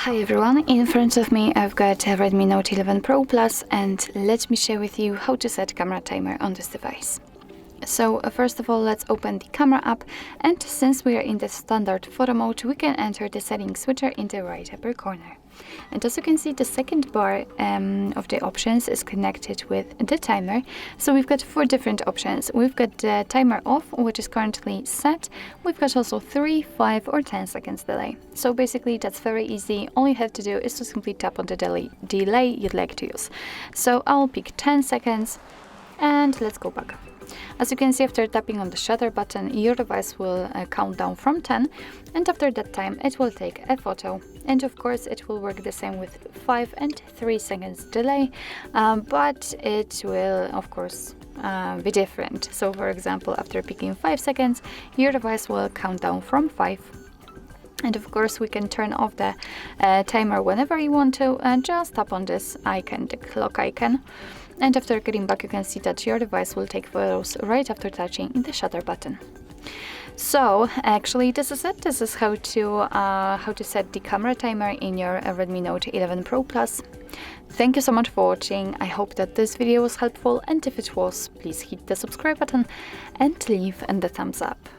Hi everyone, in front of me I've got a Redmi Note 11 Pro Plus, and let me share with you how to set camera timer on this device. So first of all, let's open the camera app, and since we are in the standard photo mode, we can enter the settings switcher in the right upper corner. And as you can see, the second bar of the options is connected with the timer. So we've got 4 different options. We've got the timer off, which is currently set. We've got also 3, 5 or 10 seconds delay. So basically that's very easy. All you have to do is to simply tap on the delay you'd like to use. So I'll pick 10 seconds and let's go back. As you can see, after tapping on the shutter button, your device will count down from 10, and after that time it will take a photo. And of course it will work the same with 5 and 3 seconds delay, but it will of course be different. So for example, after picking 5 seconds, your device will count down from 5. And of course we can turn off the timer whenever you want to, and just tap on this icon, the clock icon. And after getting back, you can see that your device will take photos right after touching the shutter button. So actually this is it. This is how to set the camera timer in your Redmi Note 11 Pro Plus. Thank you so much for watching. I hope that this video was helpful, and if it was, please hit the subscribe button and leave the thumbs up.